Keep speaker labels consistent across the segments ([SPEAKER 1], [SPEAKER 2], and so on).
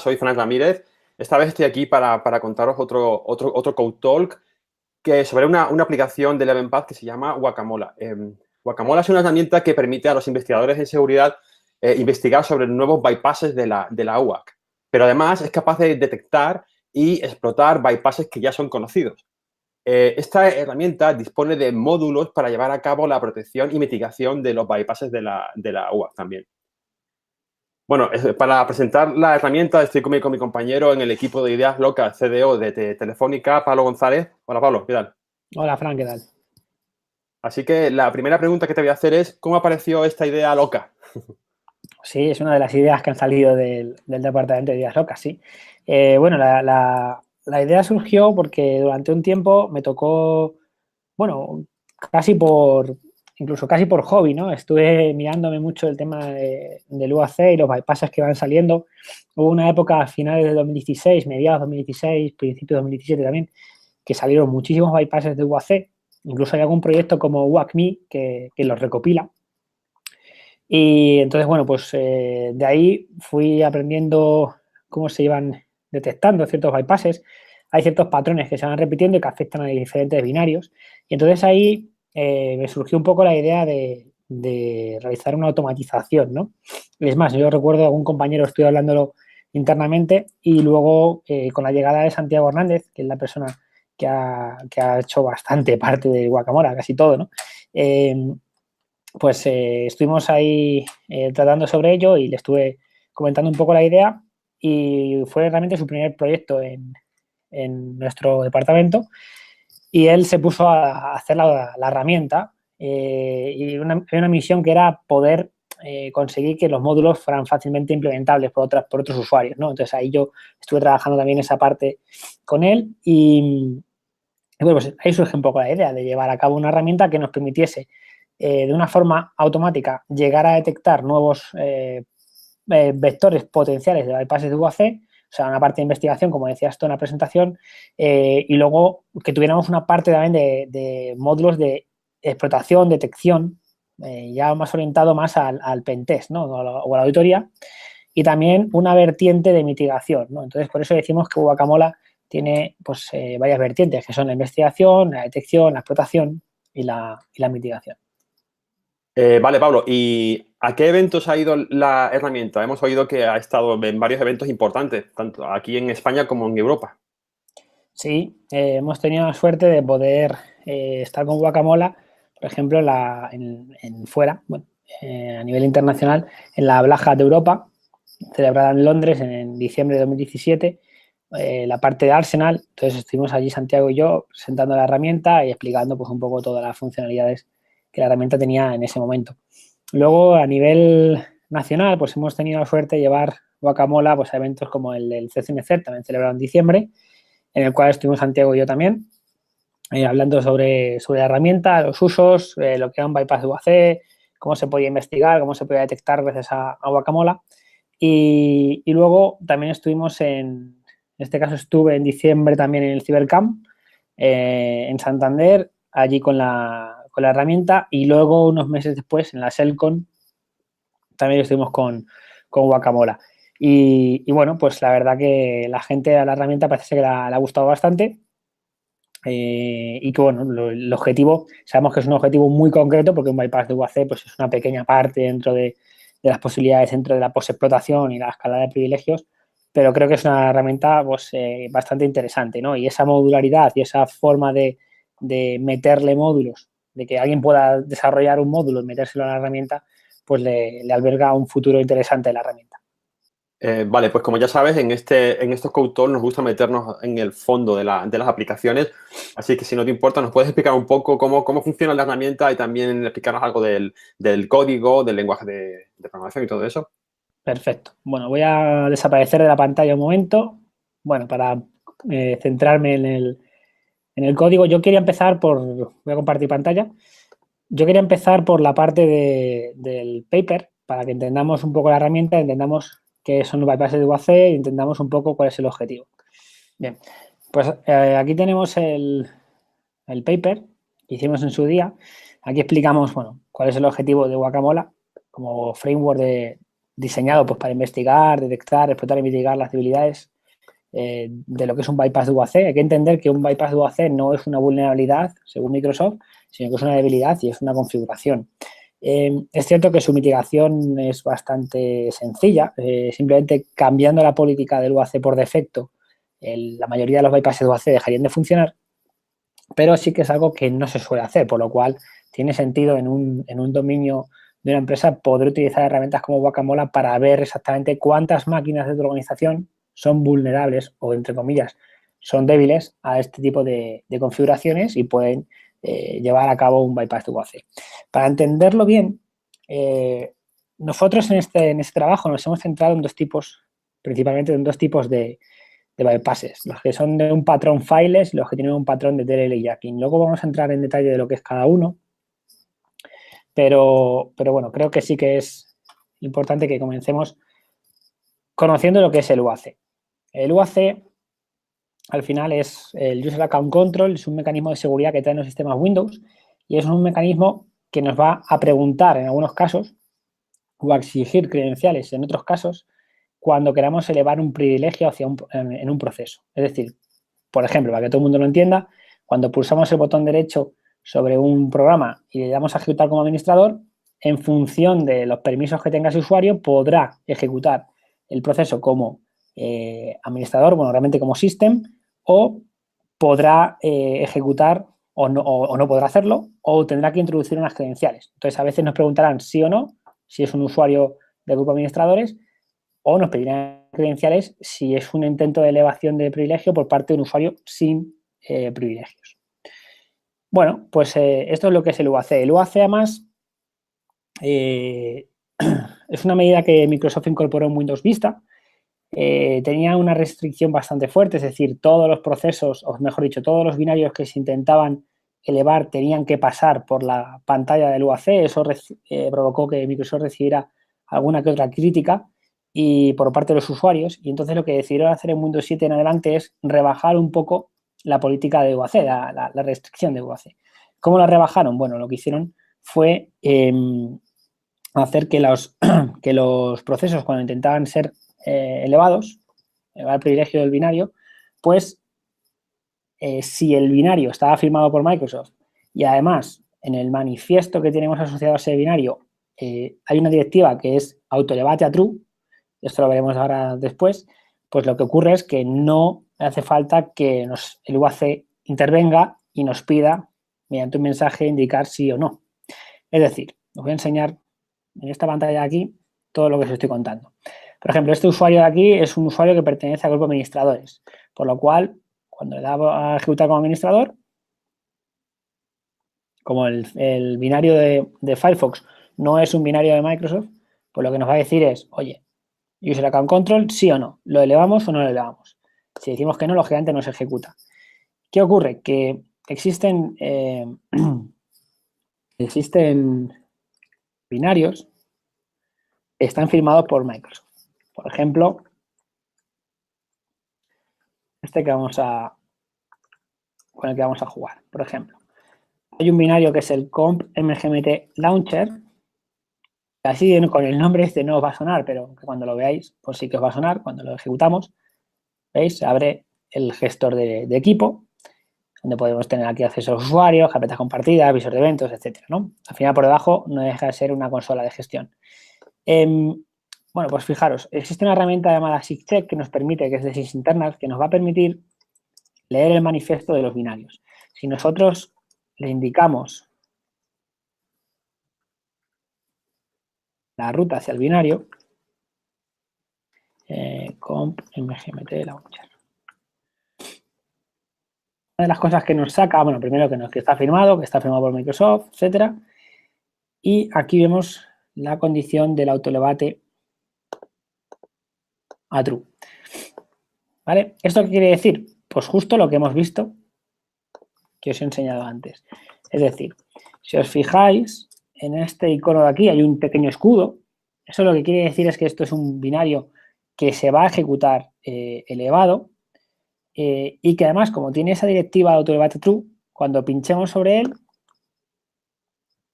[SPEAKER 1] soy Fran Ramírez. Esta vez estoy aquí para contaros otro Code Talk que sobre una aplicación de Elevenpath que se llama Guacamola. Guacamola es una herramienta que permite a los investigadores de seguridad investigar sobre nuevos bypasses de la UAC, pero además es capaz de detectar y explotar bypasses que ya son conocidos. Esta herramienta dispone de módulos para llevar a cabo la protección y mitigación de los bypasses de la UAC también. Bueno, para presentar la herramienta estoy con mi compañero en el equipo de Ideas Locas, CDO de Telefónica, Pablo González. Hola, Pablo, ¿qué tal?
[SPEAKER 2] Hola, Fran, ¿qué tal?
[SPEAKER 1] Así que la primera pregunta que te voy a hacer es, ¿cómo apareció esta idea loca?
[SPEAKER 2] Sí, es una de las ideas que han salido del departamento de Ideas Locas, sí. Bueno, la idea surgió porque durante un tiempo me tocó, bueno, incluso casi por hobby, ¿no? Estuve mirándome mucho el tema del UAC y los bypasses que van saliendo. Hubo una época a finales de 2016, mediados de 2016, principios de 2017 también, que salieron muchísimos bypasses de UAC. Incluso hay algún proyecto como WACME que los recopila. Y entonces, bueno, pues de ahí fui aprendiendo cómo se iban detectando ciertos bypasses. Hay ciertos patrones que se van repitiendo y que afectan a diferentes binarios. Y entonces ahí me surgió un poco la idea de realizar una automatización, ¿no? Es más, yo recuerdo a algún compañero, estoy hablándolo internamente, y luego con la llegada de Santiago Hernández, que es la persona que ha hecho bastante parte de Guacamora, casi todo, ¿no? Pues estuvimos ahí tratando sobre ello y le estuve comentando un poco la idea y fue realmente su primer proyecto en nuestro departamento y él se puso a hacer la herramienta y una misión que era poder conseguir que los módulos fueran fácilmente implementables por otros usuarios, ¿no? Entonces ahí yo estuve trabajando también esa parte con él y bueno, pues ahí surge un poco la idea de llevar a cabo una herramienta que nos permitiese de una forma automática llegar a detectar nuevos vectores potenciales de bypasses de UAC, o sea, una parte de investigación, como decías tú en la presentación, y luego que tuviéramos una parte también de módulos de explotación, detección, ya más orientado más al pentest, ¿no? O a la auditoría, y también una vertiente de mitigación, ¿no? Entonces, por eso decimos que Guacamola tiene pues, varias vertientes, que son la investigación, la detección, la explotación y la mitigación.
[SPEAKER 1] Vale, Pablo, ¿y a qué eventos ha ido la herramienta? Hemos oído que ha estado en varios eventos importantes, tanto aquí en España como en Europa.
[SPEAKER 2] Sí, hemos tenido la suerte de poder estar con Guacamola, por ejemplo, fuera, bueno, a nivel internacional, en la Black Hat de Europa, celebrada en Londres en diciembre de 2017, la parte de Arsenal. Entonces estuvimos allí Santiago y yo presentando la herramienta y explicando pues un poco todas las funcionalidades que la herramienta tenía en ese momento. Luego, a nivel nacional, pues hemos tenido la suerte de llevar Guacamola pues, a eventos como el del CCNC, también celebrado en diciembre, en el cual estuvimos Santiago y yo también, hablando sobre la herramienta, los usos, lo que era un bypass de UAC, cómo se podía investigar, cómo se podía detectar gracias a Guacamola. Y luego también estuvimos en este caso estuve en diciembre también en el Cybercamp, en Santander, allí con la herramienta, y luego unos meses después en la Selcon también estuvimos con Guacamola. Y bueno, pues la verdad que la gente a la herramienta parece que le ha gustado bastante. Y que bueno, el objetivo, sabemos que es un objetivo muy concreto porque un bypass de UAC pues es una pequeña parte dentro de las posibilidades, dentro de la postexplotación y la escalada de privilegios, pero creo que es una herramienta pues, bastante interesante, ¿no? Y esa modularidad y esa forma de meterle módulos, de que alguien pueda desarrollar un módulo y metérselo a la herramienta, pues le alberga un futuro interesante de la herramienta.
[SPEAKER 1] Vale, pues como ya sabes, en estos Code Talks nos gusta meternos en el fondo de las aplicaciones, así que si no te importa, ¿nos puedes explicar un poco cómo funciona la herramienta y también explicarnos algo del código, del lenguaje de programación y todo eso?
[SPEAKER 2] Perfecto. Bueno, voy a desaparecer de la pantalla un momento, bueno, para centrarme en el código. Yo quería empezar voy a compartir pantalla. Yo quería empezar por la parte del paper, para que entendamos un poco la herramienta, entendamos qué son los bypasses de UAC y entendamos un poco cuál es el objetivo. Bien, pues aquí tenemos el paper que hicimos en su día. Aquí explicamos, bueno, cuál es el objetivo de Guacamola como framework diseñado pues, para investigar, detectar, explotar y mitigar las debilidades de lo que es un bypass de UAC. Hay que entender que un bypass de UAC no es una vulnerabilidad, según Microsoft, sino que es una debilidad y es una configuración. Es cierto que su mitigación es bastante sencilla, simplemente cambiando la política del UAC por defecto, la mayoría de los bypasses de UAC dejarían de funcionar, pero sí que es algo que no se suele hacer, por lo cual tiene sentido en un dominio de una empresa poder utilizar herramientas como Guacamole para ver exactamente cuántas máquinas de tu organización son vulnerables o, entre comillas, son débiles a este tipo de configuraciones y pueden llevar a cabo un bypass de UAC. Para entenderlo bien, nosotros en este trabajo nos hemos centrado en dos tipos, principalmente en dos tipos de bypasses, los que son de un patrón fileless y los que tienen un patrón de DLL jacking. Luego vamos a entrar en detalle de lo que es cada uno, pero bueno, creo que sí que es importante que comencemos conociendo lo que es el UAC. El UAC, al final, es el User Account Control, es un mecanismo de seguridad que traen los sistemas Windows y es un mecanismo que nos va a preguntar en algunos casos o a exigir credenciales en otros casos cuando queramos elevar un privilegio en un proceso. Es decir, por ejemplo, para que todo el mundo lo entienda, cuando pulsamos el botón derecho sobre un programa y le damos a ejecutar como administrador, en función de los permisos que tenga ese usuario, podrá ejecutar el proceso como administrador, bueno, realmente como system, o podrá ejecutar o no podrá hacerlo, o tendrá que introducir unas credenciales. Entonces, a veces nos preguntarán sí o no, si es un usuario del grupo de administradores, o nos pedirán credenciales si es un intento de elevación de privilegio por parte de un usuario sin privilegios. Bueno, pues esto es lo que es el UAC. El UAC, además, es una medida que Microsoft incorporó en Windows Vista. Tenía una restricción bastante fuerte, es decir, todos los procesos, o mejor dicho, todos los binarios que se intentaban elevar tenían que pasar por la pantalla del UAC. Eso provocó que Microsoft recibiera alguna que otra crítica y por parte de los usuarios, y entonces lo que decidieron hacer en Windows 7 en adelante es rebajar un poco la política de UAC, la restricción de UAC. ¿Cómo la rebajaron? Bueno, lo que hicieron fue hacer que los procesos, cuando intentaban ser elevados, elevar el privilegio del binario, pues si el binario estaba firmado por Microsoft y además en el manifiesto que tenemos asociado a ese binario hay una directiva que es autoelevate a true, esto lo veremos ahora después, pues lo que ocurre es que no hace falta que el UAC intervenga y nos pida, mediante un mensaje, indicar sí o no. Es decir, os voy a enseñar en esta pantalla de aquí todo lo que os estoy contando. Por ejemplo, este usuario de aquí es un usuario que pertenece al grupo de administradores, por lo cual, cuando le da a ejecutar como administrador, como el binario de Firefox no es un binario de Microsoft, pues lo que nos va a decir es, oye, User Account Control, sí o no, ¿lo elevamos o no lo elevamos? Si decimos que no, lógicamente no se ejecuta. ¿Qué ocurre? Que existen binarios que están firmados por Microsoft. Por ejemplo, con el que vamos a jugar. Por ejemplo, hay un binario que es el comp mgmt launcher. Así con el nombre este no os va a sonar, pero que cuando lo veáis, pues sí que os va a sonar. Cuando lo ejecutamos, ¿veis? Se abre el gestor de equipo, donde podemos tener aquí acceso a los usuarios, carpetas compartidas, visor de eventos, etcétera, ¿no? Al final, por debajo, no deja de ser una consola de gestión. Bueno, pues fijaros, existe una herramienta llamada SIGCheck que nos permite, que es de sysinternals, que nos va a permitir leer el manifiesto de los binarios. Si nosotros le indicamos la ruta hacia el binario, comp mgmt launcher. Una de las cosas que nos saca, bueno, primero que está firmado por Microsoft, etcétera. Y aquí vemos la condición del autoelevate a true. ¿Vale? ¿Esto qué quiere decir? Pues justo lo que hemos visto, que os he enseñado antes. Es decir, si os fijáis, en este icono de aquí hay un pequeño escudo. Eso lo que quiere decir es que esto es un binario que se va a ejecutar elevado y que además, como tiene esa directiva de autoelevate true, cuando pinchemos sobre él,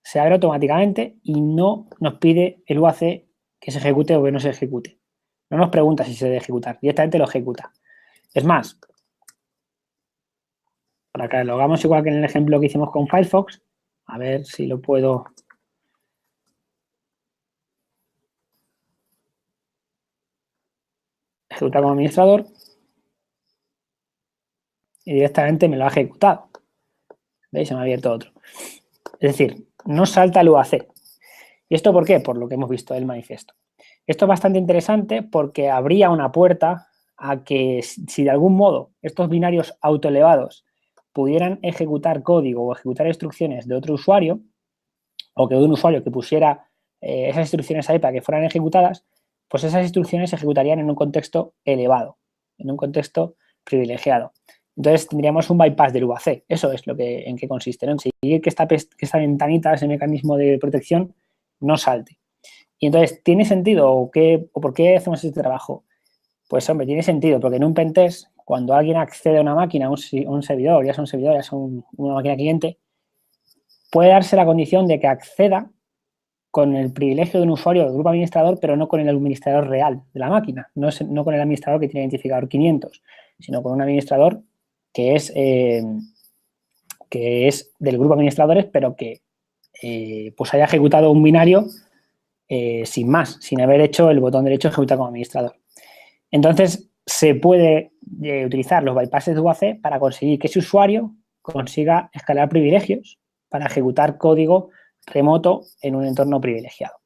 [SPEAKER 2] se abre automáticamente y no nos pide el UAC que se ejecute o que no se ejecute. No nos pregunta si se debe ejecutar, directamente lo ejecuta. Es más, para que lo hagamos igual que en el ejemplo que hicimos con Firefox, a ver si lo puedo... ejecutar como administrador y directamente me lo ha ejecutado. ¿Veis? Se me ha abierto otro. Es decir, no salta el UAC. ¿Y esto por qué? Por lo que hemos visto del manifiesto. Esto es bastante interesante porque abría una puerta a que si de algún modo estos binarios autoelevados pudieran ejecutar código o ejecutar instrucciones de otro usuario, o que de un usuario que pusiera esas instrucciones ahí para que fueran ejecutadas, pues esas instrucciones se ejecutarían en un contexto elevado, en un contexto privilegiado. Entonces tendríamos un bypass del UAC. Eso es en qué consiste, ¿no? En seguir que esta ventanita, ese mecanismo de protección, no salte. Y entonces, ¿tiene sentido o por qué hacemos este trabajo? Pues, hombre, tiene sentido, porque en un pentest, cuando alguien accede a una máquina, a un servidor, ya sea un servidor, ya sea una máquina cliente, puede darse la condición de que acceda con el privilegio de un usuario del grupo administrador, pero no con el administrador real de la máquina, no con el administrador que tiene identificador 500, sino con un administrador que es del grupo de administradores, pero que pues haya ejecutado un binario sin más, sin haber hecho el botón derecho ejecutar como administrador. Entonces, se puede utilizar los bypasses de UAC para conseguir que ese usuario consiga escalar privilegios para ejecutar código remoto en un entorno privilegiado.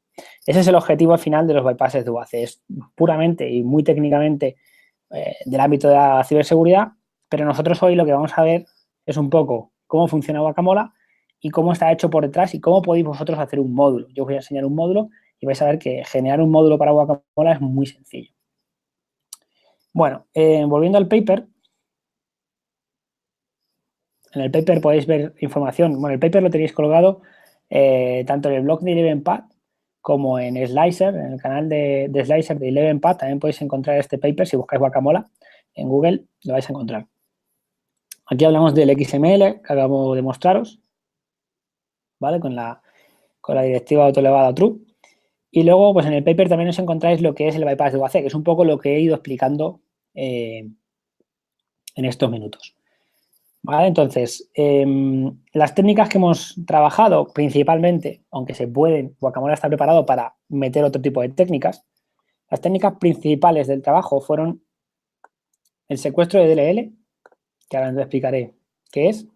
[SPEAKER 2] Ese es el objetivo final de los bypasses de UAC. Es puramente y muy técnicamente del ámbito de la ciberseguridad, pero nosotros hoy lo que vamos a ver es un poco cómo funciona Guacamola y cómo está hecho por detrás y cómo podéis vosotros hacer un módulo. Yo os voy a enseñar un módulo y vais a ver que generar un módulo para Guacamola es muy sencillo. Bueno, volviendo al paper, en el paper podéis ver información. Bueno, el paper lo tenéis colgado tanto en el blog de ElevenPad como en Slicer, en el canal de Slicer de ElevenPad. También podéis encontrar este paper. Si buscáis Guacamola en Google, lo vais a encontrar. Aquí hablamos del XML que acabo de mostraros, ¿vale? Con la directiva autoelevada true. Y luego, pues en el paper también os encontráis lo que es el bypass de UAC, que es un poco lo que he ido explicando en estos minutos. ¿Vale? Entonces, las técnicas que hemos trabajado principalmente, aunque se pueden, Guacamola está preparado para meter otro tipo de técnicas, las técnicas principales del trabajo fueron el secuestro de DLL, que ahora os explicaré qué es,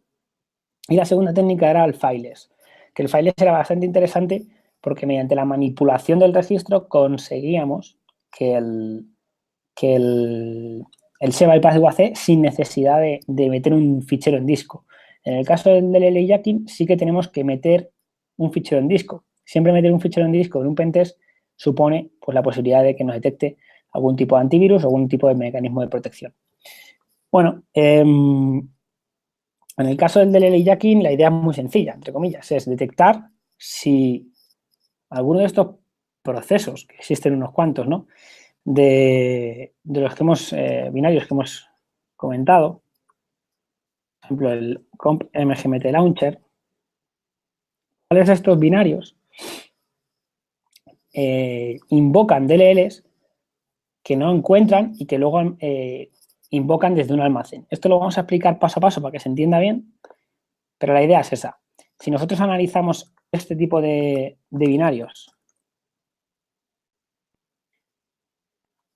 [SPEAKER 2] y la segunda técnica era el fileless, que el fileless era bastante interesante porque mediante la manipulación del registro conseguíamos que el bypass de UAC sin necesidad de meter un fichero en disco. En el caso del DLL jacking sí que tenemos que meter un fichero en disco. Siempre meter un fichero en disco en un pentest supone pues, la posibilidad de que nos detecte algún tipo de antivirus o algún tipo de mecanismo de protección. Bueno, en el caso del DLL jacking la idea es muy sencilla, entre comillas, es detectar si alguno de estos procesos, que existen unos cuantos, ¿no? De los que binarios que hemos comentado, por ejemplo, el comp mgmt launcher, ¿cuáles de estos binarios invocan DLLs que no encuentran y que luego invocan desde un almacén? Esto lo vamos a explicar paso a paso para que se entienda bien, pero la idea es esa. Si nosotros analizamos este tipo de binarios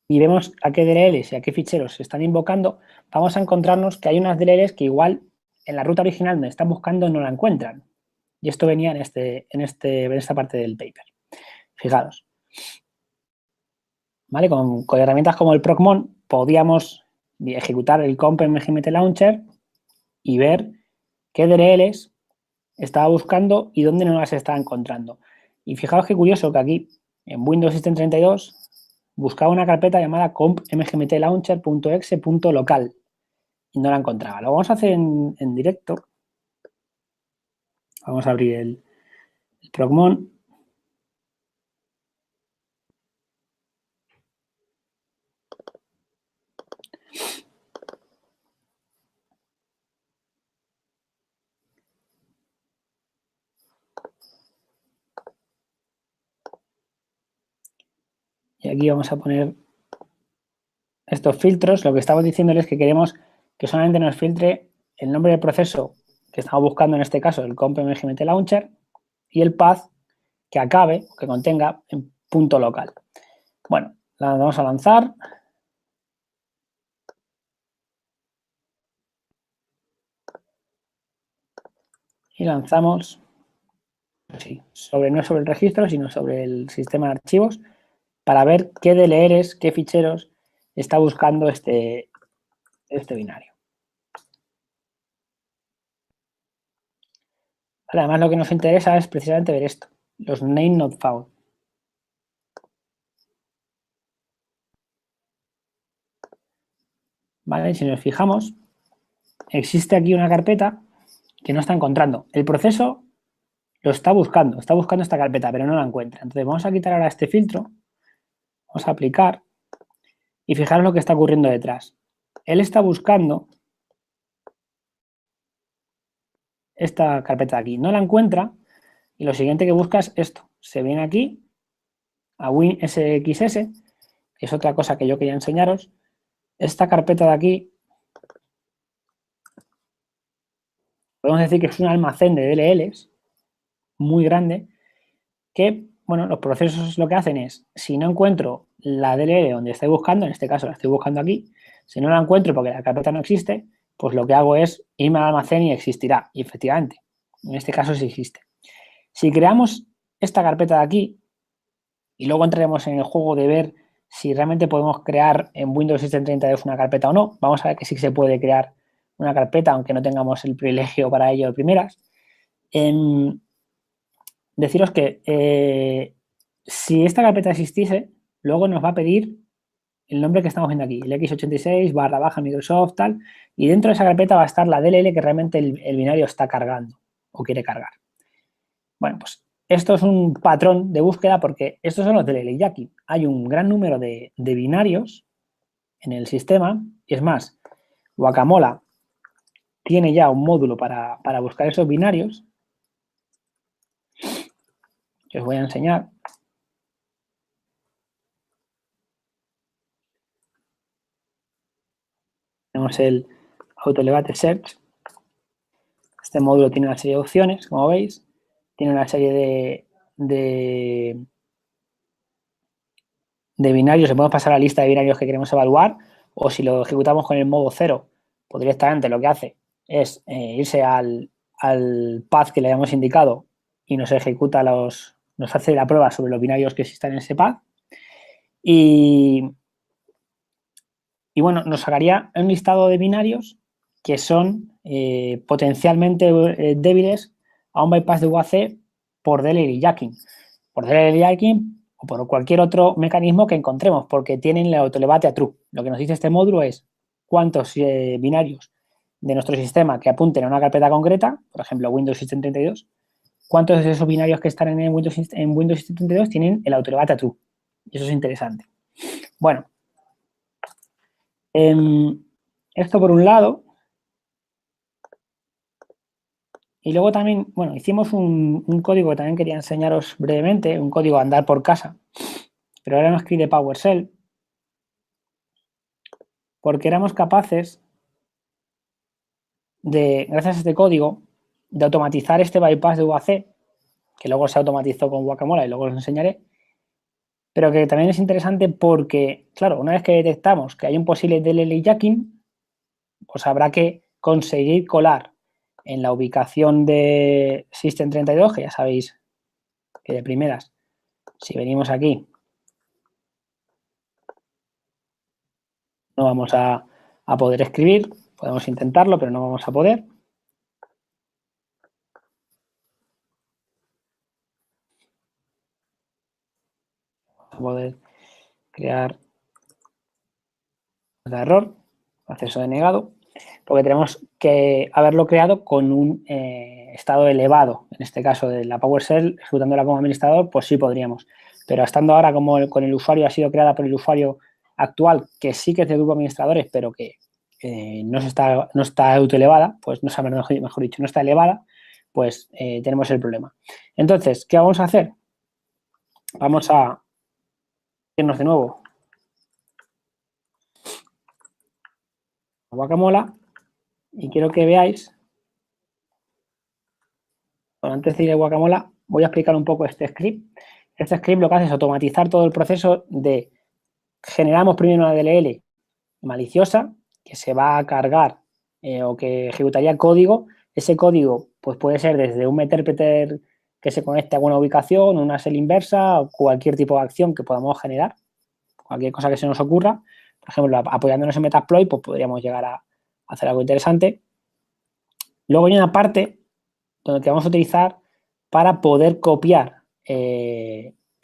[SPEAKER 2] y vemos a qué DLLs y a qué ficheros se están invocando, vamos a encontrarnos que hay unas DLLs que igual en la ruta original donde están buscando no la encuentran. Y esto venía en esta parte del paper. Fijaros. ¿Vale? Con herramientas como el Procmon podíamos ejecutar el comp mgmt launcher y ver qué DLLs estaba buscando y dónde no las estaba encontrando. Y fijaos qué curioso que aquí en Windows System 32 buscaba una carpeta llamada comp mgmtlauncher.exe.local y no la encontraba. Lo vamos a hacer en directo. Vamos a abrir el Procmon. aquí vamos a poner estos filtros. Lo que estamos diciéndoles es que queremos que solamente nos filtre el nombre del proceso que estamos buscando, en este caso el comp.mgmt launcher, y el path que acabe, que contenga en punto local. Bueno, la vamos a lanzar. Y lanzamos, sí, no sobre el registro, sino sobre el sistema de archivos, para ver qué DLLs, qué ficheros está buscando este binario. Vale, además, lo que nos interesa es precisamente ver esto, los name not found. Vale, si nos fijamos, existe aquí una carpeta que no está encontrando. El proceso lo está buscando esta carpeta, pero no la encuentra. Entonces vamos a quitar ahora este filtro, vamos a aplicar y fijaros lo que está ocurriendo detrás. Él está buscando esta carpeta de aquí, no la encuentra y lo siguiente que busca es esto. Se viene aquí a WinSXS, que es otra cosa que yo quería enseñaros. Esta carpeta de aquí, podemos decir que es un almacén de DLLs muy grande que, bueno, los procesos lo que hacen es, si no encuentro la DLL donde estoy buscando, en este caso la estoy buscando aquí, si no la encuentro porque la carpeta no existe, pues lo que hago es irme al almacén y existirá. Y efectivamente, en este caso sí existe. Si creamos esta carpeta de aquí, y luego entraremos en el juego de ver si realmente podemos crear en Windows System 32 una carpeta o no, vamos a ver que sí se puede crear una carpeta, aunque no tengamos el privilegio para ello de primeras. Deciros que si esta carpeta existiese, luego nos va a pedir el nombre que estamos viendo aquí, el x86 / Microsoft, tal, y dentro de esa carpeta va a estar la DLL que realmente el binario está cargando o quiere cargar. Bueno, pues esto es un patrón de búsqueda porque estos son los DLL jacking. Hay un gran número de binarios en el sistema, y es más, Guacamola tiene ya un módulo para buscar esos binarios, que os voy a enseñar. Tenemos el Autoelevate Search. Este módulo tiene una serie de opciones, como veis. Tiene una serie de binarios. Se podemos pasar a la lista de binarios que queremos evaluar, o si lo ejecutamos con el modo 0, pues directamente lo que hace es irse al path que le hayamos indicado y nos ejecuta nos hace la prueba sobre los binarios que existan en ese path. Y bueno, nos sacaría un listado de binarios que son potencialmente débiles a un bypass de UAC por DLL jacking. Por DLL jacking o por cualquier otro mecanismo que encontremos, porque tienen el autoelevate a true. Lo que nos dice este módulo es cuántos binarios de nuestro sistema que apunten a una carpeta concreta, por ejemplo, Windows System 32, cuántos de esos binarios que están en Windows System 32 tienen el autoelevate a true. Y eso es interesante. Bueno, esto por un lado. Y luego también, bueno, hicimos un código que también quería enseñaros brevemente, un código a andar por casa, pero ahora no escribe PowerShell, porque éramos capaces de, gracias a este código, de automatizar este bypass de UAC, que luego se automatizó con Guacamola y luego os enseñaré, pero que también es interesante porque, claro, una vez que detectamos que hay un posible DLL jacking, pues habrá que conseguir colar en la ubicación de System 32, que ya sabéis que de primeras, si venimos aquí, no vamos a poder escribir. Podemos intentarlo, pero no vamos a poder. Vamos a poder crear de error, acceso denegado, porque tenemos que haberlo creado con un estado elevado. En este caso de la PowerShell, ejecutándola como administrador, pues sí podríamos. Pero estando ahora como con el usuario ha sido creada por el usuario actual, que sí que es de grupo de administradores, pero que no está autoelevada, pues no está, mejor dicho, no está elevada, pues tenemos el problema. Entonces, ¿qué vamos a hacer? Vamos a irnos de nuevo a Guacamola y quiero que veáis, bueno, antes de ir a Guacamola, voy a explicar un poco este script. Este script lo que hace es automatizar todo el proceso de generamos primero una DLL maliciosa que se va a cargar o que ejecutaría código. Ese código pues puede ser desde un meterpreter que se conecte a una ubicación, una shell inversa o cualquier tipo de acción que podamos generar, cualquier cosa que se nos ocurra. Por ejemplo, apoyándonos en Metasploit, pues podríamos llegar a hacer algo interesante. Luego hay una parte donde vamos a utilizar para poder copiar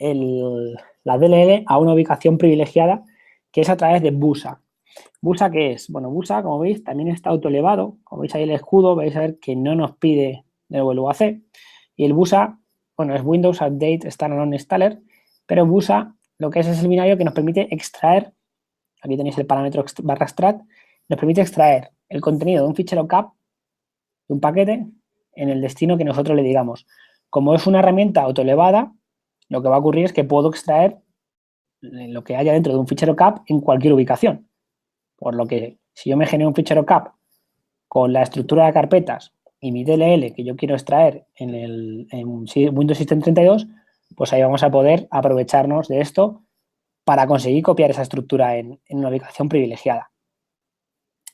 [SPEAKER 2] la DLL a una ubicación privilegiada, que es a través de Busa. ¿Busa qué es? Bueno, Busa, como veis, también está autoelevado. Como veis ahí el escudo, vais a ver que no nos pide de nuevo el UAC. Y el Busa, bueno, es Windows Update Standalone Installer, pero Busa lo que es el binario que nos permite extraer, aquí tenéis el parámetro /extract, nos permite extraer el contenido de un fichero CAP, de un paquete, en el destino que nosotros le digamos. Como es una herramienta autoelevada, lo que va a ocurrir es que puedo extraer lo que haya dentro de un fichero CAP en cualquier ubicación. Por lo que si yo me genero un fichero CAP con la estructura de carpetas y mi DLL que yo quiero extraer en Windows System 32, pues ahí vamos a poder aprovecharnos de esto para conseguir copiar esa estructura en una ubicación privilegiada.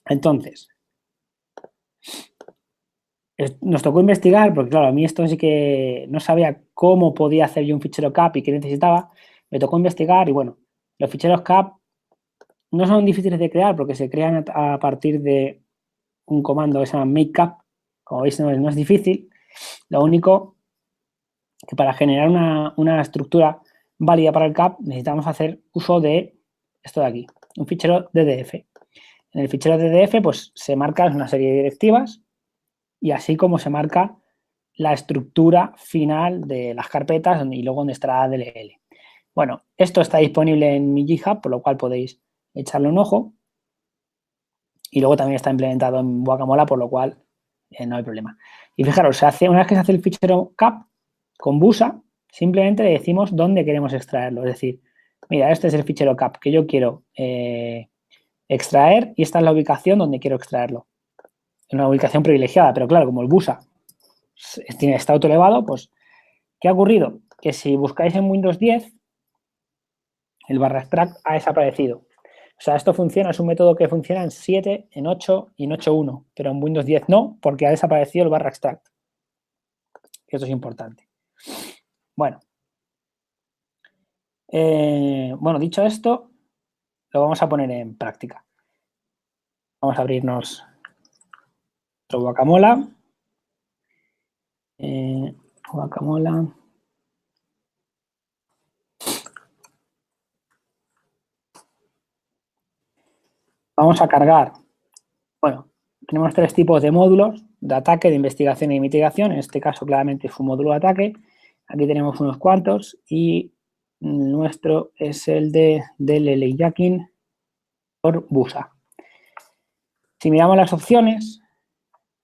[SPEAKER 2] Entonces, nos tocó investigar, porque claro, a mí esto sí que no sabía cómo podía hacer yo un fichero CAP y qué necesitaba. Me tocó investigar y bueno, los ficheros CAP no son difíciles de crear porque se crean a partir de un comando que se llama makecap. Como veis, no es difícil. Lo único que para generar una estructura válida para el CAP necesitamos hacer uso de esto de aquí, un fichero DDF. En el fichero DDF pues se marca una serie de directivas y así como se marca la estructura final de las carpetas y luego donde estará DLL. Bueno, esto está disponible en mi GitHub, por lo cual podéis echarle un ojo. Y luego también está implementado en Guacamola, por lo cual no hay problema. Y fijaros, una vez que se hace el fichero CAP con Busa, simplemente le decimos dónde queremos extraerlo. Es decir, mira, este es el fichero CAP que yo quiero extraer y esta es la ubicación donde quiero extraerlo. En una ubicación privilegiada, pero claro, como el Busa está autoelevado, pues, ¿qué ha ocurrido? Que si buscáis en Windows 10, el /extract ha desaparecido. O sea, esto funciona, es un método que funciona en 7, en 8 y en 8.1, pero en Windows 10 no, porque ha desaparecido el /extract. Esto es importante. Bueno. Bueno, dicho esto, lo vamos a poner en práctica. Vamos a abrirnos otro Guacamola. Guacamola. Vamos a cargar. Bueno, tenemos 3 tipos de módulos de ataque, de investigación y de mitigación. En este caso, claramente, es un módulo de ataque. Aquí tenemos unos cuantos y nuestro es el de DLL Jacking por Busa. Si miramos las opciones,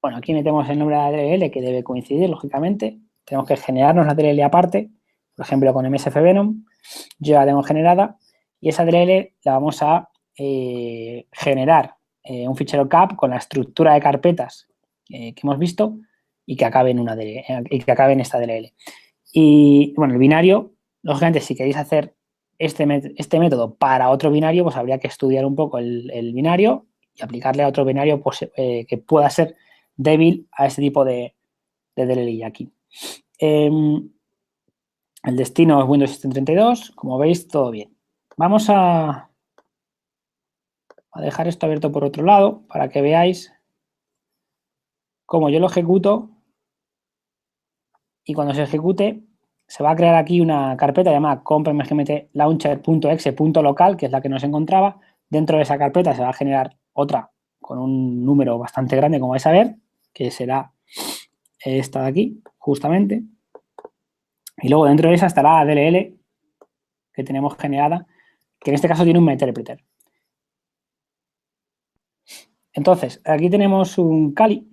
[SPEAKER 2] bueno, aquí metemos el nombre de la DLL que debe coincidir, lógicamente. Tenemos que generarnos la DLL aparte, por ejemplo, con MSF Venom. Yo la tengo generada y esa DLL la vamos a generar un fichero CAP con la estructura de carpetas que hemos visto y que acabe en una DLL, y que acabe en esta DLL. Y bueno, el binario, lógicamente, si queréis hacer este método para otro binario, pues habría que estudiar un poco el binario y aplicarle a otro binario pues, que pueda ser débil a este tipo de DLL aquí. El destino es Windows System 32, como veis, todo bien. Vamos a dejar esto abierto por otro lado para que veáis cómo yo lo ejecuto y cuando se ejecute se va a crear aquí una carpeta llamada compmgmt-launcher.exe.local, que es la que nos encontraba. Dentro de esa carpeta se va a generar otra con un número bastante grande, como vais a ver, que será esta de aquí, justamente. Y luego dentro de esa estará la DLL que tenemos generada, que en este caso tiene un meterpreter. Entonces, aquí tenemos un Kali,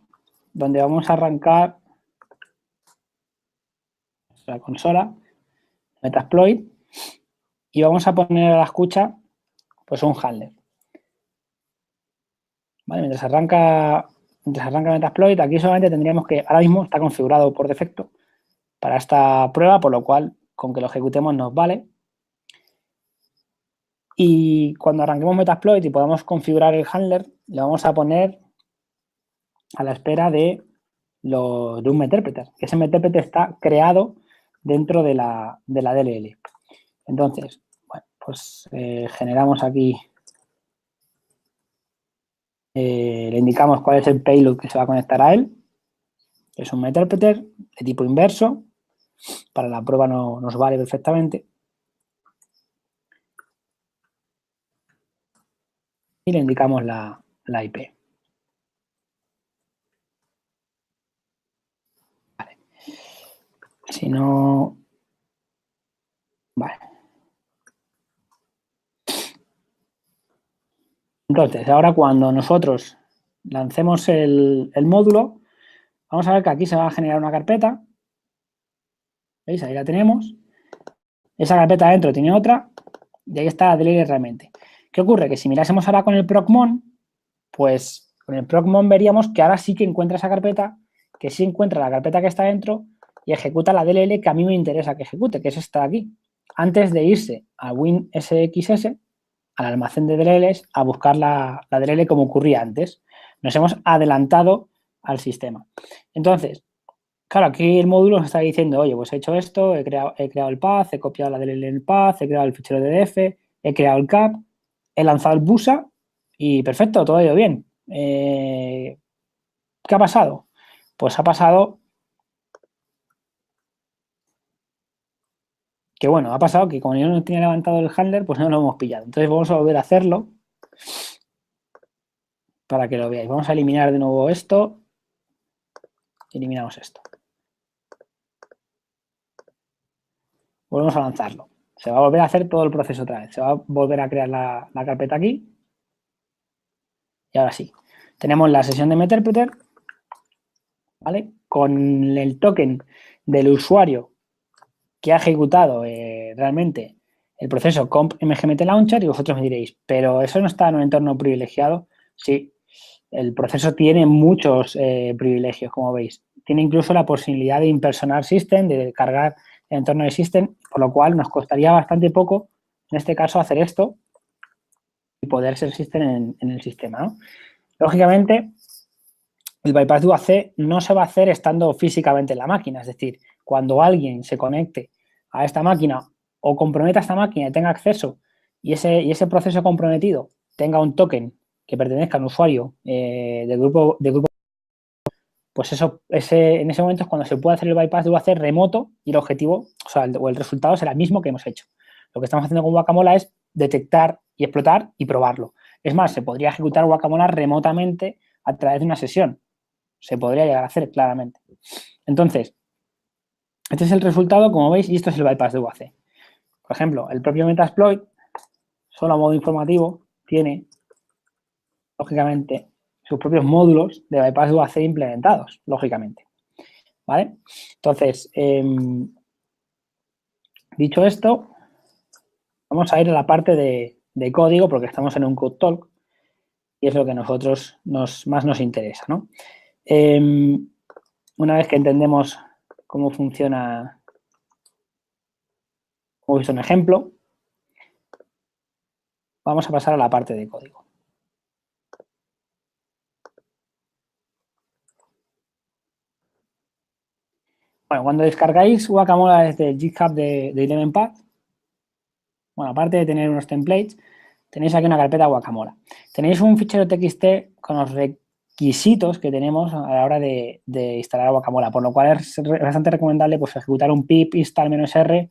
[SPEAKER 2] donde vamos a arrancar la consola, Metasploit, y vamos a poner a la escucha pues un handler. ¿Vale? Mientras arranca Metasploit, aquí solamente tendríamos que, ahora mismo está configurado por defecto para esta prueba, por lo cual con que lo ejecutemos nos vale. Y cuando arranquemos Metasploit y podamos configurar el handler, le vamos a poner a la espera de un Meterpreter, que ese Meterpreter está creado dentro de la DLL. Entonces, bueno, pues generamos aquí, le indicamos cuál es el payload que se va a conectar a él. Es un Meterpreter de tipo inverso. Para la prueba no nos vale perfectamente. Y le indicamos la IP. Vale. Si no... Vale. Entonces, ahora cuando nosotros lancemos el módulo, vamos a ver que aquí se va a generar una carpeta. ¿Veis? Ahí la tenemos. Esa carpeta adentro tiene otra y ahí está la DLL realmente. ¿Qué ocurre? Que si mirásemos ahora con el procmon, pues con el procmon veríamos que ahora sí que encuentra esa carpeta, que sí encuentra la carpeta que está dentro y ejecuta la DLL que a mí me interesa que ejecute, que es esta de aquí. Antes de irse a WinSXS, al almacén de DLLs, a buscar la DLL como ocurría antes. Nos hemos adelantado al sistema. Entonces, claro, aquí el módulo nos está diciendo, oye, pues he hecho esto, he creado el path, he copiado la DLL en el path, he creado el fichero DDF, he creado el cap, he lanzado el busa y perfecto, todo ha ido bien. ¿Qué ha pasado? Pues ha pasado que, bueno, ha pasado que como yo no tenía levantado el handler, pues no lo hemos pillado. Entonces vamos a volver a hacerlo para que lo veáis. Vamos a eliminar de nuevo esto. Eliminamos esto. Volvemos a lanzarlo. Se va a volver a hacer todo el proceso otra vez. Se va a volver a crear la carpeta aquí. Y ahora sí. Tenemos la sesión de Meterpreter, ¿vale? Con el token del usuario que ha ejecutado realmente el proceso comp mgmt launcher y vosotros me diréis, pero eso no está en un entorno privilegiado. Sí, el proceso tiene muchos privilegios, como veis. Tiene incluso la posibilidad de impersonar system, de cargar el entorno de system, por lo cual nos costaría bastante poco, en este caso, hacer esto y poder ser system en el sistema, ¿no? Lógicamente, el bypass de UAC no se va a hacer estando físicamente en la máquina, es decir, cuando alguien se conecte a esta máquina o comprometa esta máquina y tenga acceso y ese proceso comprometido tenga un token que pertenezca a un usuario del grupo, pues eso, en ese momento es cuando se puede hacer el bypass de UAC remoto y el objetivo, o el resultado será el mismo que hemos hecho. Lo que estamos haciendo con Guacamola es detectar y explotar y probarlo. Es más, se podría ejecutar Guacamola remotamente a través de una sesión. Se podría llegar a hacer claramente. Entonces, este es el resultado, como veis, y esto es el bypass de UAC. Por ejemplo, el propio Metasploit, solo a modo informativo, tiene, lógicamente, sus propios módulos de bypass de UAC implementados, lógicamente. ¿Vale? Entonces, dicho esto, vamos a ir a la parte de código porque estamos en un Code Talk y es lo que a nosotros más nos interesa, ¿no? Una vez que entendemos cómo funciona, como he visto un ejemplo, vamos a pasar a la parte de código. Bueno, cuando descargáis Guacamola desde el GitHub de Elevenpath, bueno, aparte de tener unos templates, tenéis aquí una carpeta Guacamola. Tenéis un fichero TXT con los requisitos que tenemos a la hora de instalar Guacamola, por lo cual es bastante recomendable pues, ejecutar un pip install-r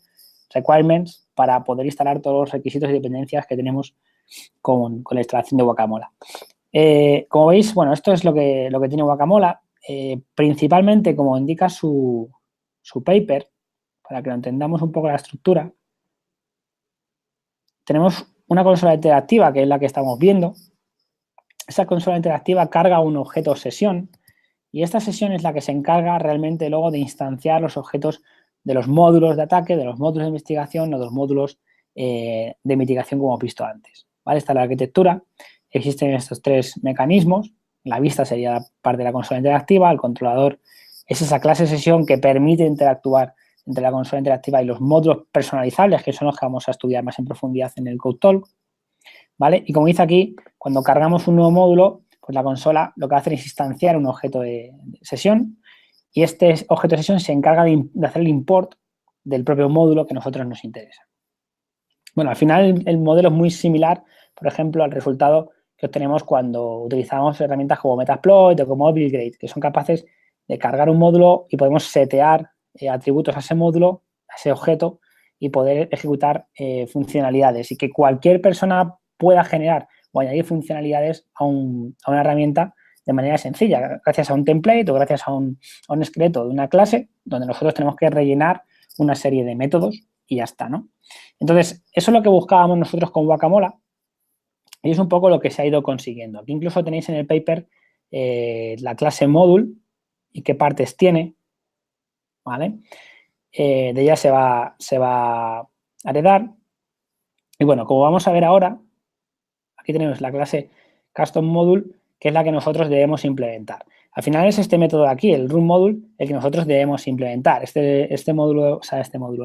[SPEAKER 2] requirements para poder instalar todos los requisitos y dependencias que tenemos con la instalación de Guacamola. Como veis, bueno, esto es lo que tiene Guacamola. Principalmente, como indica su paper, para que lo entendamos un poco la estructura, tenemos una consola interactiva, que es la que estamos viendo. Esa consola interactiva carga un objeto sesión y esta sesión es la que se encarga realmente luego de instanciar los objetos de los módulos de ataque, de los módulos de investigación o de los módulos de mitigación como hemos visto antes. ¿Vale? Esta es la arquitectura. Existen estos tres mecanismos. La vista sería parte de la consola interactiva. El controlador es esa clase de sesión que permite interactuar entre la consola interactiva y los módulos personalizables, que son los que vamos a estudiar más en profundidad en el Code Talk. ¿Vale? Y como dice aquí, cuando cargamos un nuevo módulo, pues la consola lo que hace es instanciar un objeto de sesión y este objeto de sesión se encarga de hacer el import del propio módulo que a nosotros nos interesa. Bueno, al final el modelo es muy similar, por ejemplo, al resultado que obtenemos cuando utilizamos herramientas como Metasploit o como Buildgrade, que son capaces de cargar un módulo y podemos setear atributos a ese módulo, a ese objeto, y poder ejecutar funcionalidades y que cualquier persona pueda generar o añadir funcionalidades a una herramienta de manera sencilla, gracias a un template o gracias a un esqueleto de una clase donde nosotros tenemos que rellenar una serie de métodos y ya está, ¿no? Entonces, eso es lo que buscábamos nosotros con Guacamola y es un poco lo que se ha ido consiguiendo. Aquí incluso tenéis en el paper la clase module y qué partes tiene, ¿vale? De ella se va a heredar. Y bueno, como vamos a ver ahora, aquí tenemos la clase custom module, que es la que nosotros debemos implementar. Al final es este método de aquí, el run module, el que nosotros debemos implementar. Este módulo,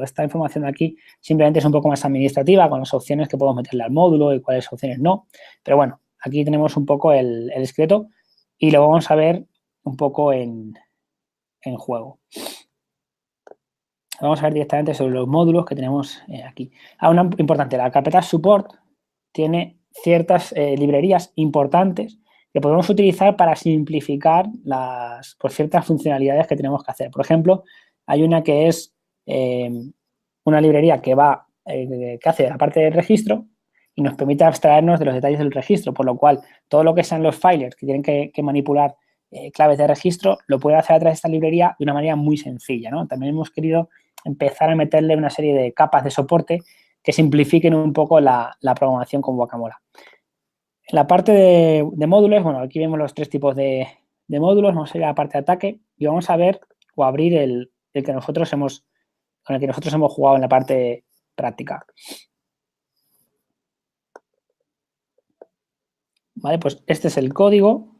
[SPEAKER 2] esta información de aquí simplemente es un poco más administrativa con las opciones que podemos meterle al módulo y cuáles opciones no. Pero bueno, aquí tenemos un poco el esqueleto y lo vamos a ver un poco en juego. Vamos a ver directamente sobre los módulos que tenemos aquí. Una importante, la carpeta support tiene ciertas librerías importantes que podemos utilizar para simplificar ciertas funcionalidades que tenemos que hacer. Por ejemplo, hay una que es una librería que hace la parte del registro y nos permite abstraernos de los detalles del registro, por lo cual todo lo que sean los filers que tienen que manipular claves de registro lo puede hacer a través de esta librería de una manera muy sencilla, ¿no? También hemos querido empezar a meterle una serie de capas de soporte que simplifiquen un poco la programación con Guacamola. En la parte de módulos, bueno, aquí vemos los tres tipos de módulos. Vamos a ir a la parte de ataque y vamos a ver o abrir con el que nosotros hemos jugado en la parte práctica. Vale, pues este es el código.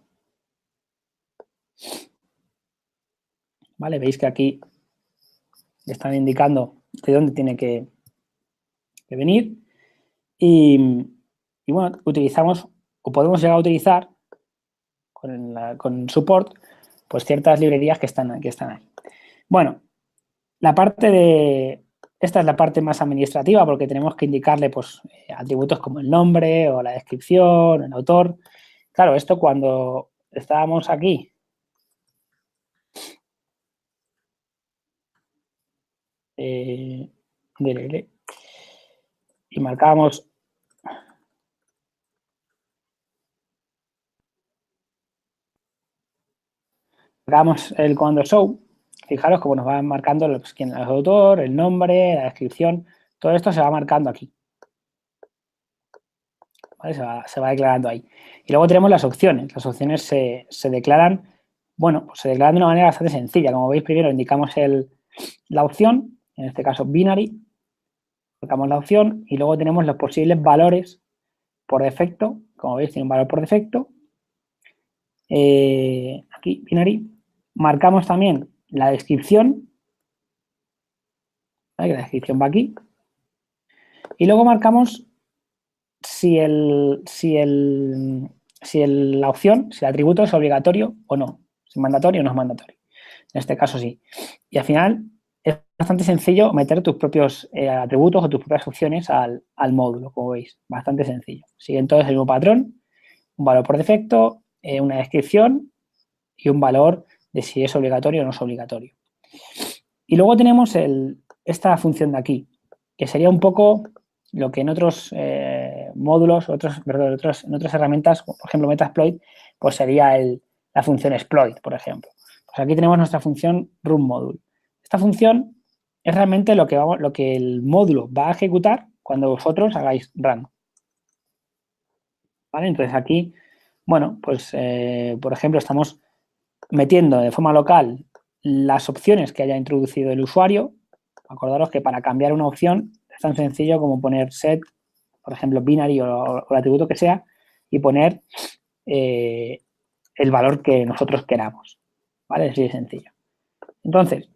[SPEAKER 2] Vale, veis que aquí le están indicando de dónde tiene que venir. Y bueno, utilizamos o podemos llegar a utilizar con support pues ciertas librerías que están ahí. Bueno, esta es la parte más administrativa porque tenemos que indicarle pues atributos como el nombre o la descripción, el autor. Claro, esto cuando estábamos aquí y marcábamos el comando show, fijaros cómo nos va marcando quién es el autor, el nombre, la descripción, todo esto se va marcando aquí. ¿Vale? Se va declarando ahí. Y luego tenemos las opciones. Las opciones se declaran, bueno, pues se declaran de una manera bastante sencilla. Como veis, primero indicamos la opción, en este caso binary, colocamos la opción y luego tenemos los posibles valores por defecto. Como veis, tiene un valor por defecto. Aquí, binary. Marcamos también la descripción. ¿Vale? Que la descripción va aquí. Y luego marcamos si la opción, si el atributo es obligatorio o no. Si es mandatorio o no es mandatorio. En este caso sí. Y al final es bastante sencillo meter tus propios atributos o tus propias opciones al módulo, como veis. Bastante sencillo. Siguen todos el mismo patrón. Un valor por defecto, una descripción y un valor de si es obligatorio o no es obligatorio. Y luego tenemos esta función de aquí, que sería un poco lo que en otros módulos, en otras herramientas, por ejemplo Metasploit, pues sería la función exploit, por ejemplo. Pues aquí tenemos nuestra función runModule. Esta función es realmente lo que el módulo va a ejecutar cuando vosotros hagáis run. ¿Vale? Entonces aquí, bueno, pues por ejemplo estamos metiendo de forma local las opciones que haya introducido el usuario. Acordaros que para cambiar una opción Es tan sencillo como poner set, por ejemplo, binary o el atributo que sea, y poner el valor que nosotros queramos. ¿Vale? Así de sencillo. Entonces,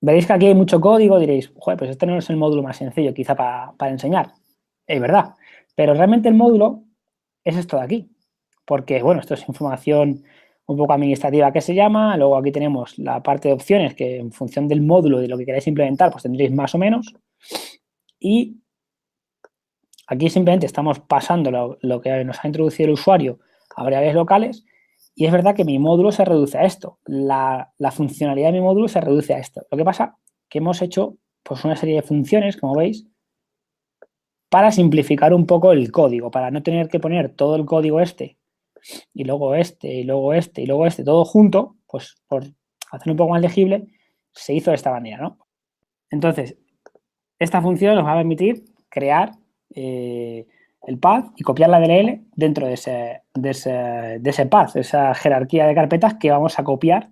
[SPEAKER 2] veréis que aquí hay mucho código, diréis, joder, pues este no es el módulo más sencillo quizá para enseñar. Es verdad, pero realmente el módulo es esto de aquí, porque, bueno, esto es información un poco administrativa que se llama, luego aquí tenemos la parte de opciones que en función del módulo de lo que queráis implementar, pues tendréis más o menos, y aquí simplemente estamos pasando lo que nos ha introducido el usuario a variables locales. Y es verdad que mi módulo se reduce a esto. La funcionalidad de mi módulo se reduce a esto. Lo que pasa que hemos hecho pues, una serie de funciones, como veis, para simplificar un poco el código, para no tener que poner todo el código y luego y luego y luego todo junto, pues por hacerlo un poco más legible, se hizo de esta manera, ¿no? Entonces, esta función nos va a permitir crear el path y copiar la DLL dentro de ese path, esa jerarquía de carpetas que vamos a copiar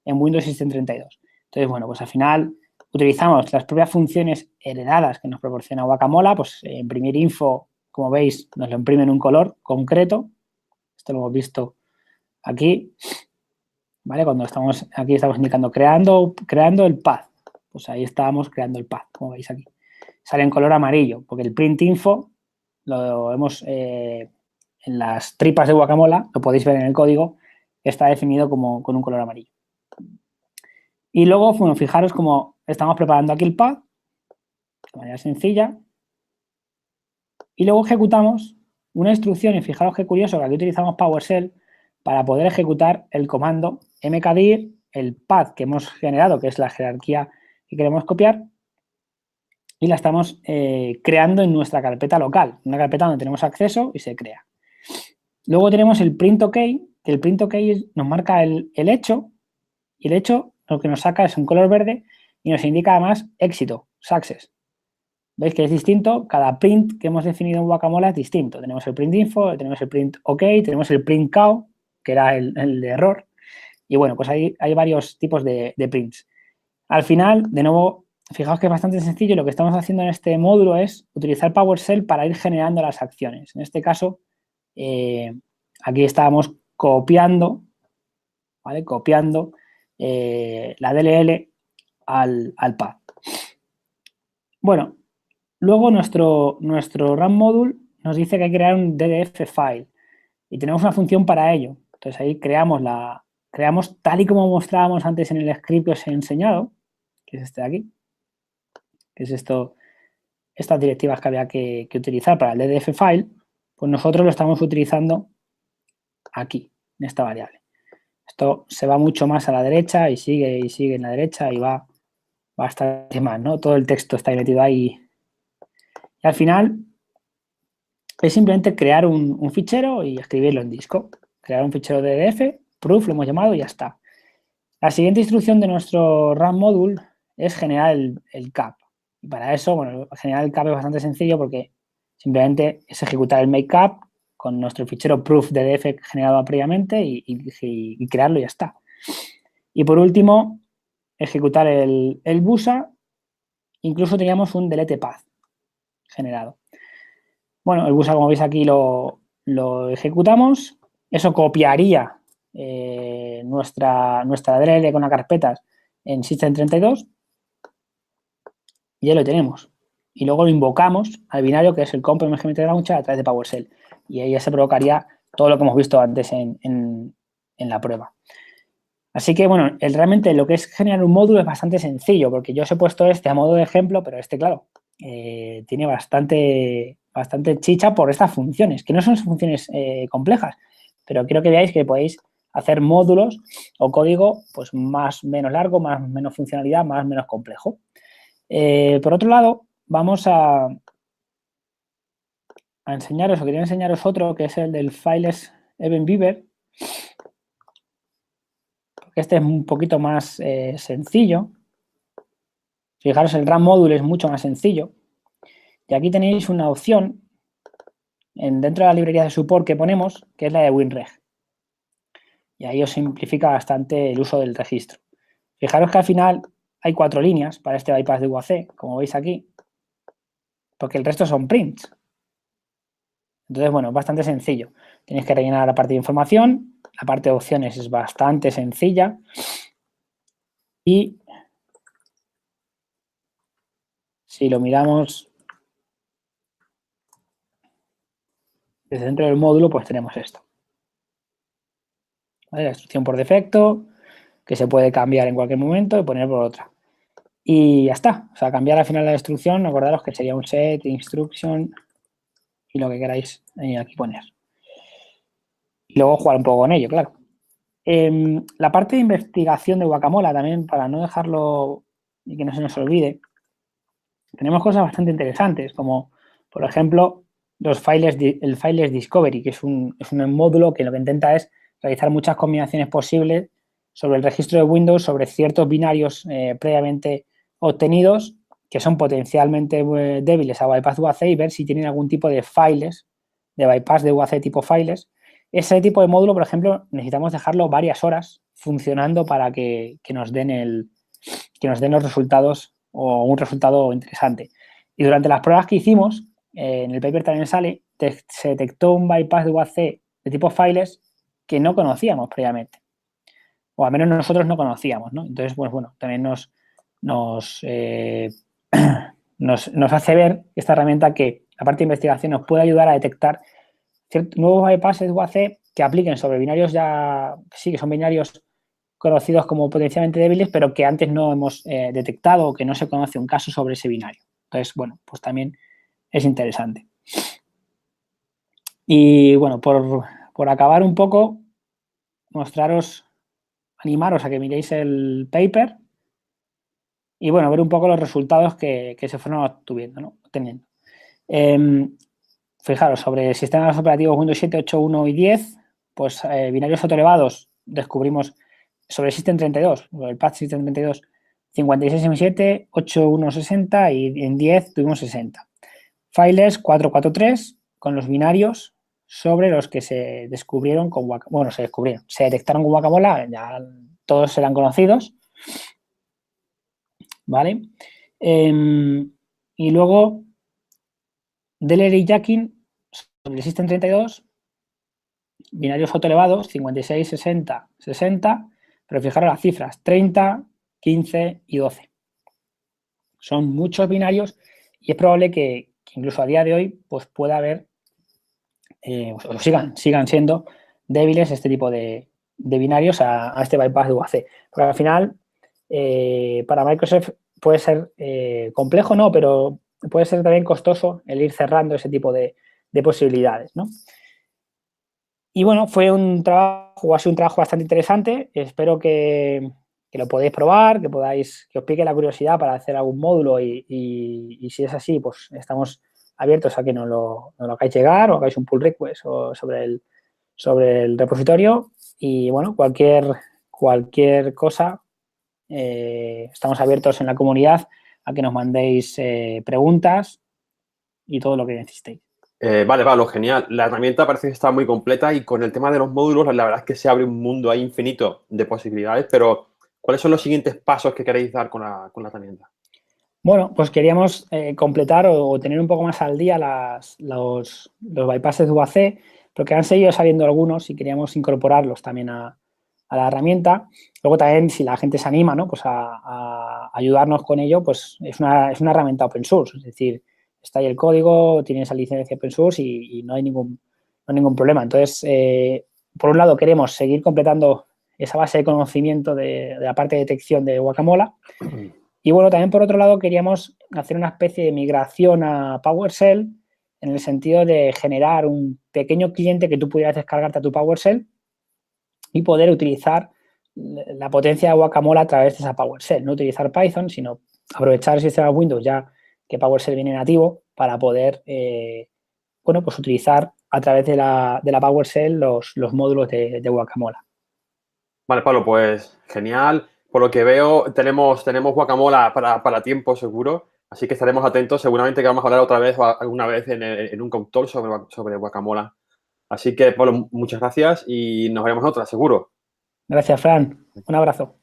[SPEAKER 2] en Windows System 32. Entonces, bueno, pues al final utilizamos las propias funciones heredadas que nos proporciona Guacamola, pues imprimir info, como veis, nos lo imprime en un color concreto. Esto lo hemos visto aquí, ¿vale? Cuando estamos aquí estamos indicando creando el path. Pues ahí estábamos creando el path, como veis aquí. Sale en color amarillo, porque el print info lo hemos en las tripas de Guacamola, lo podéis ver en el código, está definido con un color amarillo. Y luego, bueno, fijaros cómo estamos preparando aquí el path de manera sencilla y luego ejecutamos una instrucción, y fijaros qué curioso que aquí utilizamos PowerShell para poder ejecutar el comando mkdir, el path que hemos generado, que es la jerarquía que queremos copiar, y la estamos creando en nuestra carpeta local, una carpeta donde tenemos acceso y se crea. Luego tenemos el print OK, que el print OK nos marca el hecho, y el hecho lo que nos saca es un color verde y nos indica además éxito, success. ¿Veis que es distinto? Cada print que hemos definido en Guacamola es distinto. Tenemos el print info, tenemos el print OK, tenemos el print cow, que era el de error. Y bueno, pues hay varios tipos de prints. Al final, de nuevo, fijaos que es bastante sencillo. Lo que estamos haciendo en este módulo es utilizar PowerShell para ir generando las acciones. En este caso, aquí estábamos copiando, ¿vale? Copiando la DLL al path. Bueno, luego nuestro RAM module nos dice que hay que crear un DDF file y tenemos una función para ello. Entonces ahí creamos tal y como mostrábamos antes en el script que os he enseñado, que es este de aquí, que es estas directivas que había que utilizar para el DDF file, pues nosotros lo estamos utilizando aquí, en esta variable. Esto se va mucho más a la derecha y sigue en la derecha y va bastante más, ¿no? Todo el texto está metido ahí. Y al final es simplemente crear un fichero y escribirlo en disco. Crear un fichero DDF, proof, lo hemos llamado y ya está. La siguiente instrucción de nuestro RAM module es generar el cap. Y para eso, bueno, generar el cap es bastante sencillo porque simplemente es ejecutar el make cap con nuestro fichero proof DDF generado previamente y crearlo y ya está. Y por último, ejecutar el busa. Incluso teníamos un delete path generado. Bueno, el busa, como veis aquí, lo ejecutamos. Eso copiaría nuestra DLL con las carpetas en System32 y ya lo tenemos. Y luego lo invocamos al binario que es el comp mgmt launcher a través de PowerShell. Y ahí ya se provocaría todo lo que hemos visto antes en la prueba. Así que, bueno, realmente lo que es generar un módulo es bastante sencillo, porque yo os he puesto este a modo de ejemplo, pero claro, tiene bastante chicha por estas funciones, que no son funciones complejas, pero quiero que veáis que podéis hacer módulos o código pues menos largo, menos funcionalidad, menos complejo. Por otro lado, vamos a enseñaros, o quería enseñaros otro, que es el del Files Event Beaver. Este es un poquito más sencillo. Fijaros, el RAM module es mucho más sencillo. Y aquí tenéis una opción dentro de la librería de support que ponemos, que es la de WinReg. Y ahí os simplifica bastante el uso del registro. Fijaros que al final hay 4 líneas para este bypass de UAC, como veis aquí. porque el resto son prints. Entonces, bueno, es bastante sencillo. Tienes que rellenar la parte de información, la parte de opciones es bastante sencilla y si lo miramos desde dentro del módulo, pues tenemos esto. ¿Vale? La instrucción por defecto, que se puede cambiar en cualquier momento y poner por otra. Y ya está. O sea, cambiar al final la instrucción, acordaros que sería un set, instruction y lo que queráis aquí poner. Y luego jugar un poco con ello, claro. La parte de investigación de Guacamola también, para no dejarlo y que no se nos olvide, tenemos cosas bastante interesantes, como por ejemplo el Files Discovery, que es un módulo que lo que intenta es realizar muchas combinaciones posibles sobre el registro de Windows, sobre ciertos binarios previamente obtenidos que son potencialmente débiles a bypass UAC y ver si tienen algún tipo de files, de bypass de UAC tipo files. Ese tipo de módulo, por ejemplo, necesitamos dejarlo varias horas funcionando para que nos den los resultados o un resultado interesante. Y durante las pruebas que hicimos, en el paper también sale, se detectó un bypass de UAC de tipo files que no conocíamos previamente. O al menos nosotros no conocíamos, ¿no? Entonces, pues bueno, también nos hace ver esta herramienta que la parte de investigación nos puede ayudar a detectar nuevos bypasses de UAC que apliquen sobre binarios ya, sí, que son binarios conocidos como potencialmente débiles, pero que antes no hemos detectado o que no se conoce un caso sobre ese binario. Entonces, bueno, pues también es interesante. Y bueno, por acabar un poco, animaros a que miréis el paper y bueno, ver un poco los resultados que se fueron obteniendo. Fijaros, sobre sistemas operativos Windows 7, 8, 1 y 10, pues binarios autoelevados descubrimos sobre System 32, el patch System 32, 56M7, 8160 y en 10 tuvimos 60. Files 443 con los binarios sobre los que se descubrieron con Guacamola. Bueno, se detectaron con Guacamola, ya todos eran conocidos. ¿Vale? Y luego Deller Jacking sobre el System 32, binarios autoelevados, 56, 60, 60, pero fijaros las cifras, 30, 15 y 12. Son muchos binarios y es probable que incluso a día de hoy pues pueda haber, o sigan siendo débiles este tipo de binarios a este bypass de UAC. Porque al final, para Microsoft puede ser complejo, ¿no? Pero puede ser también costoso el ir cerrando ese tipo de posibilidades, ¿no? Y bueno, ha sido un trabajo bastante interesante. Espero que lo podáis probar, que os pique la curiosidad para hacer algún módulo y si es así, pues estamos abiertos a que nos lo hagáis llegar o hagáis un pull request sobre el repositorio. Y bueno, cualquier cosa, estamos abiertos en la comunidad a que nos mandéis preguntas y todo lo que necesitéis.
[SPEAKER 1] Vale, Pablo, genial. La herramienta parece que está muy completa y con el tema de los módulos, la verdad es que se abre un mundo ahí infinito de posibilidades, pero ¿cuáles son los siguientes pasos que queréis dar con la herramienta?
[SPEAKER 2] Bueno, pues queríamos completar o tener un poco más al día los bypasses de UAC, porque han seguido saliendo algunos y queríamos incorporarlos también a la herramienta. Luego también, si la gente se anima, ¿no? Pues a ayudarnos con ello, pues es una herramienta open source, es decir, está ahí el código, tiene esa licencia open source y no hay ningún problema. Entonces, por un lado, queremos seguir completando esa base de conocimiento de la parte de detección de Guacamola. Y bueno, también por otro lado queríamos hacer una especie de migración a PowerShell en el sentido de generar un pequeño cliente que tú pudieras descargarte a tu PowerShell y poder utilizar la potencia de Guacamola a través de esa PowerShell. No utilizar Python, sino aprovechar el sistema Windows ya que PowerShell viene nativo para poder, pues utilizar a través de la PowerShell los módulos de Guacamola.
[SPEAKER 1] Vale, Pablo, pues genial. Por lo que veo, tenemos Guacamola para tiempo seguro, así que estaremos atentos. Seguramente que vamos a hablar otra vez o alguna vez en un Talk sobre Guacamola. Así que, Pablo, muchas gracias y nos veremos en otra, seguro.
[SPEAKER 2] Gracias, Fran. Un abrazo.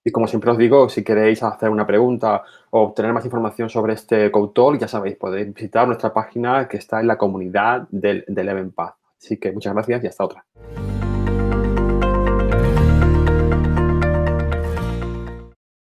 [SPEAKER 1] Y como siempre os digo, si queréis hacer una pregunta o obtener más información sobre este Code Talk, ya sabéis, podéis visitar nuestra página que está en la comunidad del Event Path. Así que muchas gracias y hasta otra.